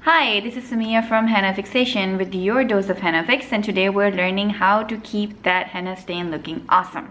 Hi, this is Samia from Henna Fixation with your dose of Henna Fix, and today we're learning how to keep that henna stain looking awesome.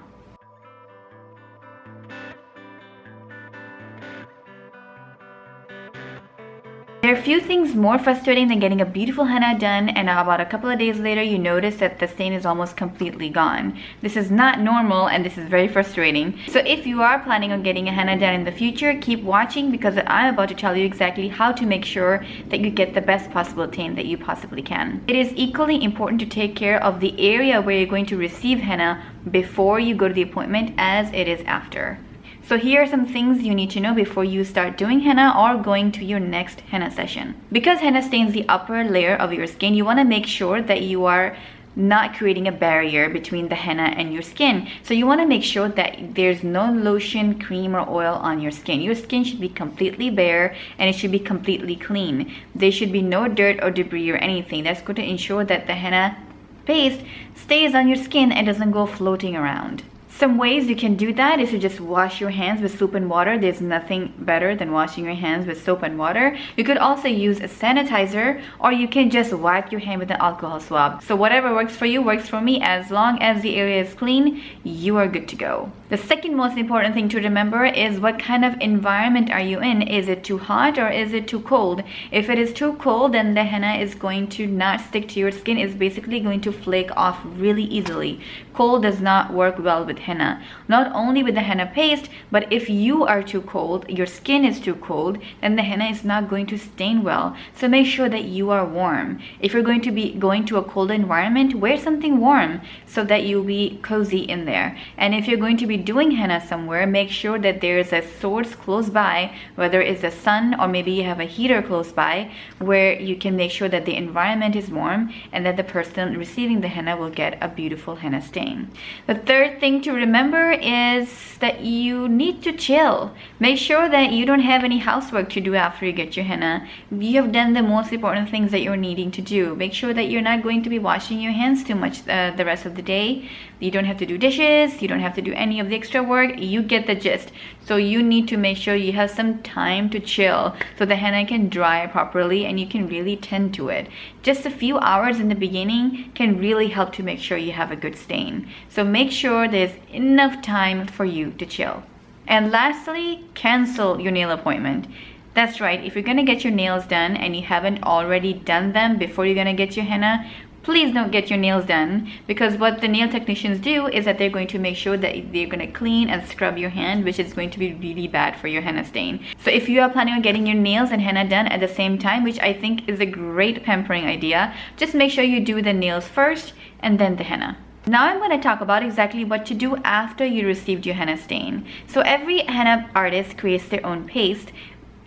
There are few things more frustrating than getting a beautiful henna done and about a couple of days later you notice that the stain is almost completely gone. This is not normal and this is very frustrating. So if you are planning on getting a henna done in the future, keep watching because I'm about to tell you exactly how to make sure that you get the best possible stain that you possibly can. It is equally important to take care of the area where you're going to receive henna before you go to the appointment as it is after. So here are some things you need to know before you start doing henna or going to your next henna session. Because henna stains the upper layer of your skin, you want to make sure that you are not creating a barrier between the henna and your skin. So you want to make sure that there's no lotion, cream or oil on your skin. Your skin should be completely bare and it should be completely clean. There should be no dirt or debris or anything. That's going to ensure that the henna paste stays on your skin and doesn't go floating around. Some ways you can do that is to just wash your hands with soap and water. There's nothing better than washing your hands with soap and water. You could also use a sanitizer or you can just wipe your hand with an alcohol swab. So whatever works for you works for me. As long as the area is clean, you are good to go. The second most important thing to remember is what kind of environment are you in? Is it too hot or is it too cold? If it is too cold, then the henna is going to not stick to your skin. It's basically going to flake off really easily. Cold does not work well with henna. Not only with the henna paste, but if you are too cold, your skin is too cold, then the henna is not going to stain well. So make sure that you are warm. If you're going to be going to a cold environment, wear something warm so that you'll be cozy in there. And if you're going to be doing henna somewhere, make sure that there's a source close by, whether it's the sun or maybe you have a heater close by, where you can make sure that the environment is warm and that the person receiving the henna will get a beautiful henna stain. The third thing to remember is that you need to chill. Make sure that you don't have any housework to do after you get your henna. You have done the most important things that you're needing to do. Make sure that you're not going to be washing your hands too much the rest of the day. You don't have to do dishes, you don't have to do any of the extra work. You get the gist. So you need to make sure you have some time to chill so the henna can dry properly and you can really tend to it. Just a few hours in the beginning can really help to make sure you have a good stain. So make sure there's enough time for you to chill. And lastly, cancel your nail appointment. That's right, if you're gonna get your nails done and you haven't already done them before you're gonna get your henna, please don't get your nails done, because what the nail technicians do is that they're going to make sure that they're going to clean and scrub your hand, which is going to be really bad for your henna stain. So if you are planning on getting your nails and henna done at the same time, which I think is a great pampering idea, just make sure you do the nails first and then the henna. Now I'm going to talk about exactly what to do after you received your henna stain. So every henna artist creates their own paste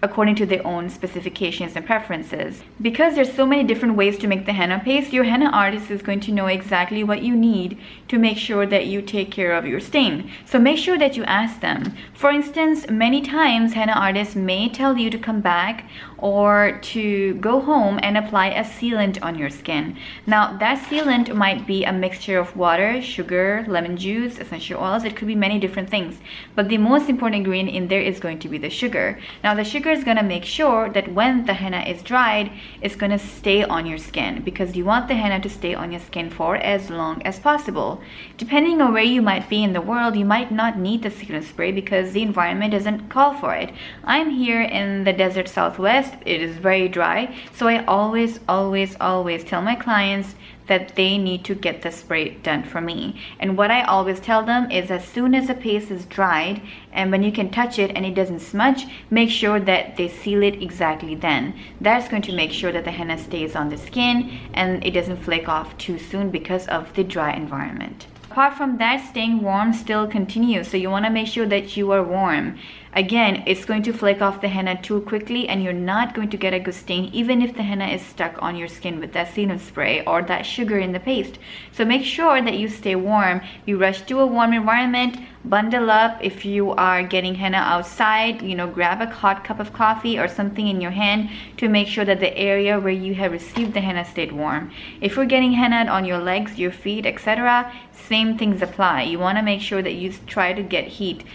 according to their own specifications and preferences. Because there's so many different ways to make the henna paste, your henna artist is going to know exactly what you need to make sure that you take care of your stain. So make sure that you ask them. For instance, many times henna artists may tell you to come back or to go home and apply a sealant on your skin. Now that sealant might be a mixture of water, sugar, lemon juice, essential oils. It could be many different things, but the most important ingredient in there is going to be the sugar. Now the sugar is going to make sure that when the henna is dried, it's going to stay on your skin, because you want the henna to stay on your skin for as long as possible. Depending on where you might be in the world, you might not need the sealant spray because the environment doesn't call for it. I'm here in the desert Southwest. It is very dry, so I always tell my clients that they need to get the spray done for me. And what I always tell them is, as soon as the paste is dried and when you can touch it and it doesn't smudge, make sure that they seal it exactly then. That's going to make sure that the henna stays on the skin and it doesn't flake off too soon because of the dry environment. Apart from that, staying warm still continues, so you want to make sure that you are warm. Again, it's going to flake off the henna too quickly and you're not going to get a good stain even if the henna is stuck on your skin with that sealant spray or that sugar in the paste. So make sure that you stay warm. You rush to a warm environment, bundle up. If you are getting henna outside, grab a hot cup of coffee or something in your hand to make sure that the area where you have received the henna stayed warm. If you're getting henna on your legs, your feet, etc., same things apply. You want to make sure that you try to get heat.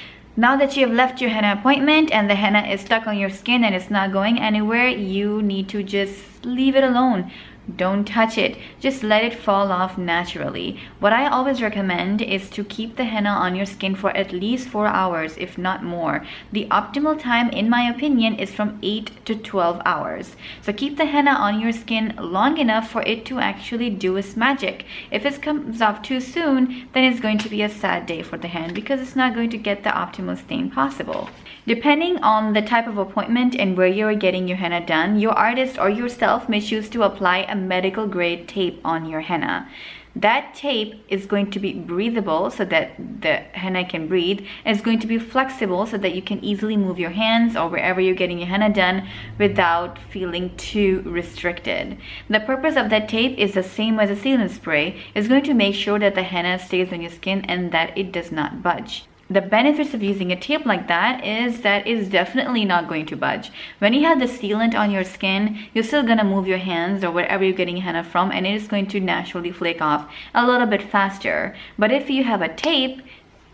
Now that you have left your henna appointment and the henna is stuck on your skin and it's not going anywhere, you need to just leave it alone. Don't touch it. Just let it fall off naturally. What I always recommend is to keep the henna on your skin for at least 4 hours, if not more. The optimal time, in my opinion, is from 8 to 12 hours. So keep the henna on your skin long enough for it to actually do its magic. If it comes off too soon, then it's going to be a sad day for the hand because it's not going to get the optimal stain possible. Depending on the type of appointment and where you're getting your henna done, your artist or yourself may choose to apply a medical grade tape on your henna. That tape is going to be breathable so that the henna can breathe, and it's going to be flexible so that you can easily move your hands or wherever you're getting your henna done without feeling too restricted. The purpose of that tape is the same as a sealant spray. It's going to make sure that the henna stays on your skin and that it does not budge. The benefits of using a tape like that is that it's definitely not going to budge. When you have the sealant on your skin, you're still gonna move your hands or wherever you're getting henna from, and it is going to naturally flake off a little bit faster. But if you have a tape,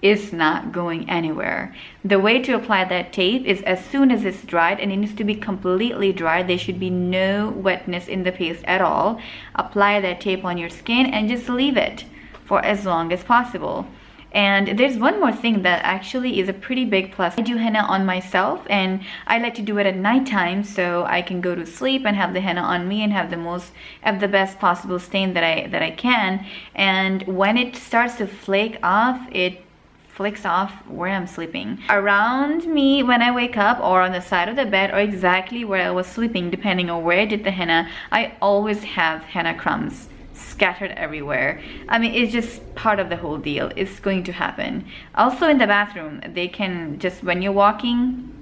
it's not going anywhere. The way to apply that tape is as soon as it's dried, and it needs to be completely dry. There should be no wetness in the paste at all. Apply that tape on your skin and just leave it for as long as possible. And there's one more thing that actually is a pretty big plus. I do henna on myself, and I like to do it at nighttime so I can go to sleep and have the henna on me and have the best possible stain that I can. And when it starts to flake off, it flakes off where I'm sleeping. Around me when I wake up, or on the side of the bed, or exactly where I was sleeping, depending on where I did the henna, I always have henna crumbs scattered everywhere. I mean, it's just part of the whole deal. It's going to happen. Also in the bathroom, they can just, when you're walking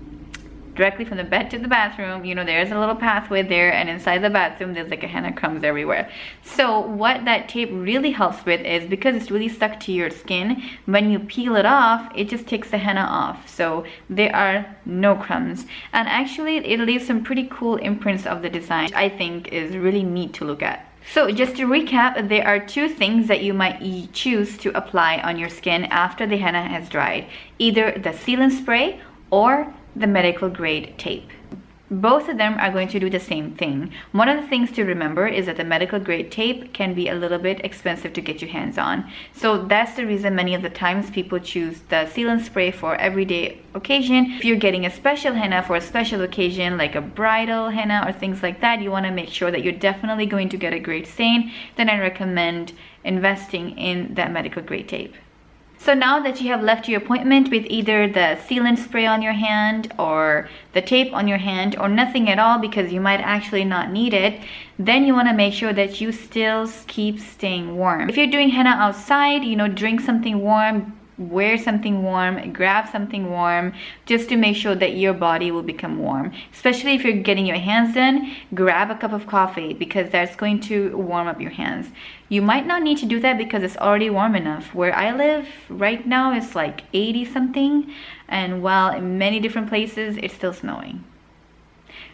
directly from the bed to the bathroom, you know, there's a little pathway there, and inside the bathroom there's like a henna crumbs everywhere. So what that tape really helps with is, because it's really stuck to your skin, when you peel it off, it just takes the henna off, so there are no crumbs. And actually it leaves some pretty cool imprints of the design, which I think is really neat to look at. So just to recap, there are two things that you might choose to apply on your skin after the henna has dried. Either the sealant spray or the medical grade tape. Both of them are going to do the same thing. One of the things to remember is that the medical grade tape can be a little bit expensive to get your hands on. So that's the reason many of the times people choose the sealant spray for everyday occasion. If you're getting a special henna for a special occasion, like a bridal henna or things like that, you want to make sure that you're definitely going to get a great stain, then I recommend investing in that medical grade tape. So now that you have left your appointment with either the sealant spray on your hand or the tape on your hand, or nothing at all because you might actually not need it, then you want to make sure that you still keep staying warm. If you're doing henna outside, you know, drink something warm, wear something warm, grab something warm, just to make sure that your body will become warm. Especially if you're getting your hands done, grab a cup of coffee because that's going to warm up your hands. You might not need to do that because it's already warm enough. Where I live right now it's like 80 something, and while in many different places it's still snowing.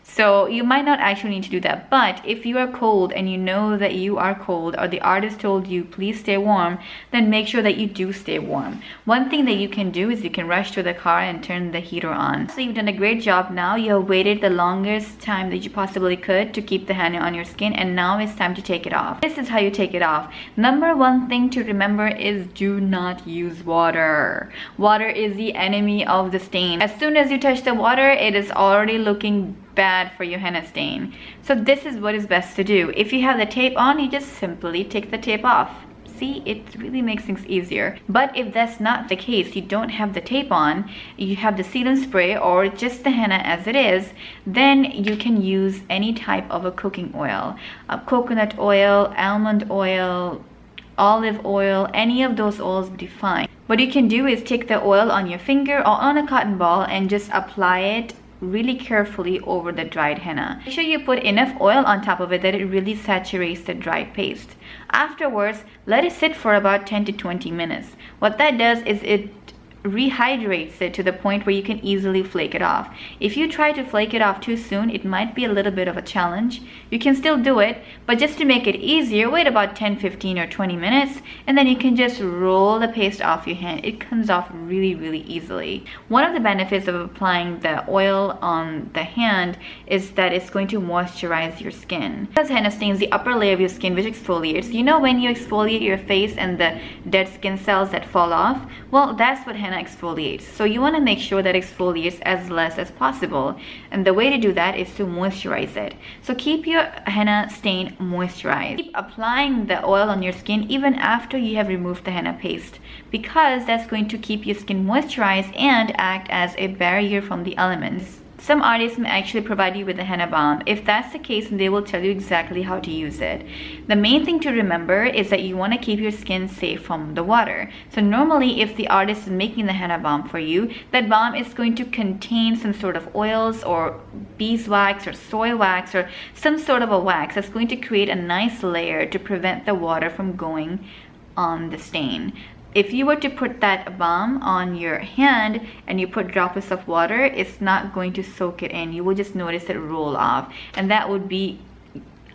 So you might not actually need to do that. But if you are cold and you know that you are cold, or the artist told you please stay warm, then make sure that you do stay warm. One thing that you can do is you can rush to the car and turn the heater on. So you've done a great job now. You have waited the longest time that you possibly could to keep the henna on your skin, and now it's time to take it off. This is how you take it off. Number one thing to remember is do not use water. Water is the enemy of the stain. As soon as you touch the water, it is already looking bad for your henna stain. So this is what is best to do. If you have the tape on, you just simply take the tape off. See, it really makes things easier. But if that's not the case, you don't have the tape on, you have the sealant spray or just the henna as it is, then you can use any type of a cooking oil. Coconut oil, almond oil, olive oil, any of those oils would be fine. What you can do is take the oil on your finger or on a cotton ball and just apply it really carefully over the dried henna. Make sure you put enough oil on top of it that it really saturates the dried paste. Afterwards, let it sit for about 10 to 20 minutes. What that does is it rehydrates it to the point where you can easily flake it off. If you try to flake it off too soon, it might be a little bit of a challenge. You can still do it, but just to make it easier, wait about 10, 15 or 20 minutes, and then you can just roll the paste off your hand. It comes off really, really easily. One of the benefits of applying the oil on the hand is that it's going to moisturize your skin. Because henna stains the upper layer of your skin, which exfoliates. You know when you exfoliate your face and the dead skin cells that fall off? Well, that's what henna exfoliates. So you want to make sure that exfoliates as less as possible, and the way to do that is to moisturize it. So keep your henna stain moisturized. Keep applying the oil on your skin even after you have removed the henna paste, because that's going to keep your skin moisturized and act as a barrier from the elements. Some artists may actually provide you with a henna balm. If that's the case, they will tell you exactly how to use it. The main thing to remember is that you want to keep your skin safe from the water. So normally, if the artist is making the henna balm for you, that balm is going to contain some sort of oils or beeswax or soy wax or some sort of a wax that's going to create a nice layer to prevent the water from going on the stain. If you were to put that balm on your hand and you put droplets of water, it's not going to soak it in. You will just notice it roll off, and that would be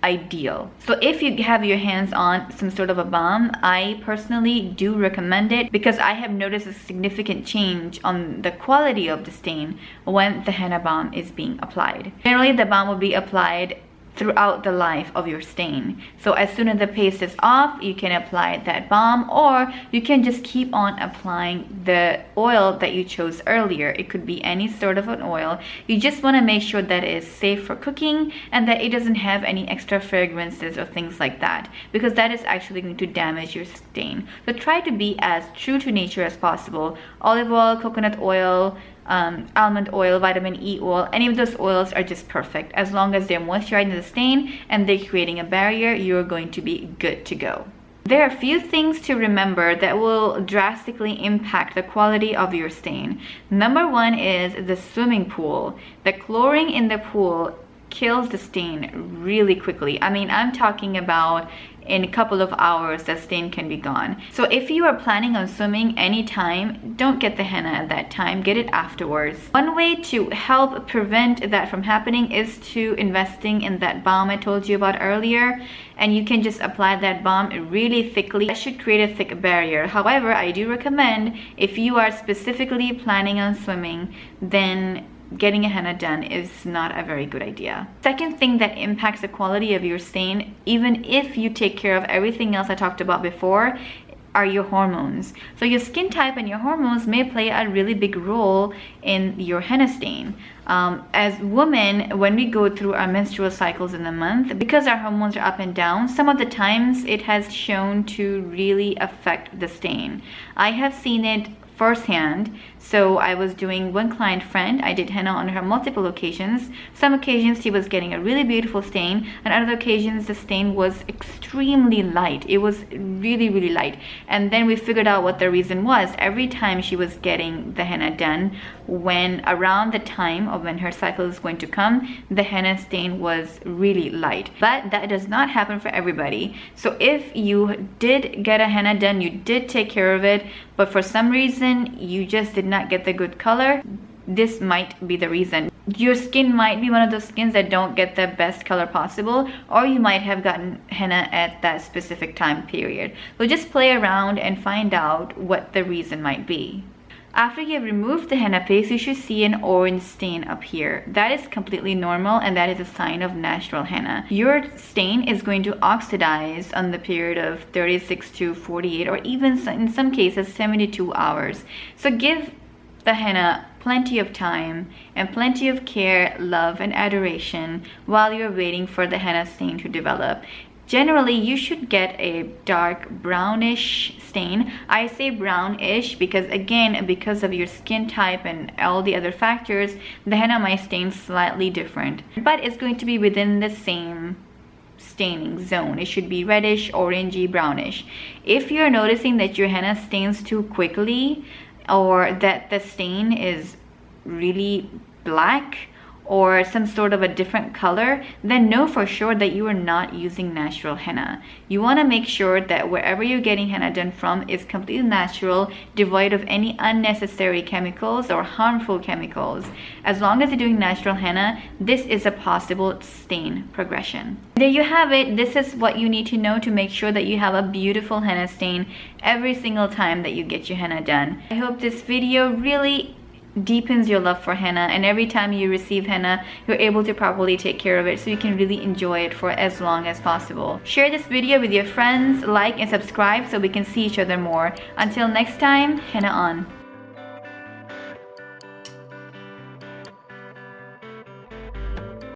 ideal. So if you have your hands on some sort of a balm, I personally do recommend it, because I have noticed a significant change on the quality of the stain when the henna balm is being applied. Generally, the balm will be applied throughout the life of your stain. So as soon as the paste is off, you can apply that balm, or you can just keep on applying the oil that you chose earlier. It could be any sort of an oil. You just want to make sure that it is safe for cooking and that it doesn't have any extra fragrances or things like that, because that is actually going to damage your stain. So try to be as true to nature as possible. Olive oil, coconut oil, almond oil, vitamin E oil, any of those oils are just perfect. As long as they're moisturizing the stain and they're creating a barrier, you're going to be good to go. There are a few things to remember that will drastically impact the quality of your stain. Number one is the swimming pool. The chlorine in the pool kills the stain really quickly. I mean, I'm talking about in a couple of hours the stain can be gone. So if you are planning on swimming anytime, don't get the henna at that time, get it afterwards. One way to help prevent that from happening is to investing in that balm I told you about earlier, and you can just apply that balm really thickly. That should create a thick barrier. However, I do recommend, if you are specifically planning on swimming, then getting a henna done is not a very good idea. Second thing that impacts the quality of your stain, even if you take care of everything else I talked about before, are your hormones. So your skin type and your hormones may play a really big role in your henna stain. As women, when we go through our menstrual cycles in the month, because our hormones are up and down, some of the times it has shown to really affect the stain. I have seen it firsthand. So I was doing one client friend, I did henna on her multiple occasions. Some occasions she was getting a really beautiful stain, and other occasions the stain was extremely light. It was really, really light. And then we figured out what the reason was. Every time she was getting the henna done, when around the time of when her cycle is going to come, the henna stain was really light. But that does not happen for everybody. So if you did get a henna done, you did take care of it, but for some reason you just did not get the good color, this might be the reason. Your skin might be one of those skins that don't get the best color possible, or you might have gotten henna at that specific time period. So just play around and find out what the reason might be. After you have removed the henna paste, you should see an orange stain up here. That is completely normal, and that is a sign of natural henna. Your stain is going to oxidize on the period of 36 to 48, or even in some cases 72 hours. So give the henna plenty of time and plenty of care, love, and adoration while you're waiting for the henna stain to develop. Generally, you should get a dark brownish stain. I say brownish because, again, because of your skin type and all the other factors, the henna might stain slightly different. But it's going to be within the same staining zone. It should be reddish, orangey, brownish. If you're noticing that your henna stains too quickly, or that the stain is really black, or some sort of a different color, then know for sure that you are not using natural henna. You want to make sure that wherever you're getting henna done from is completely natural, devoid of any unnecessary chemicals or harmful chemicals. As long as you're doing natural henna, this is a possible stain progression. There you have it. This is what you need to know to make sure that you have a beautiful henna stain every single time that you get your henna done. I hope this video really deepens your love for henna, and every time you receive henna, you're able to properly take care of it so you can really enjoy it for as long as possible. Share this video with your friends, like and subscribe so we can see each other more. Until next time, henna on.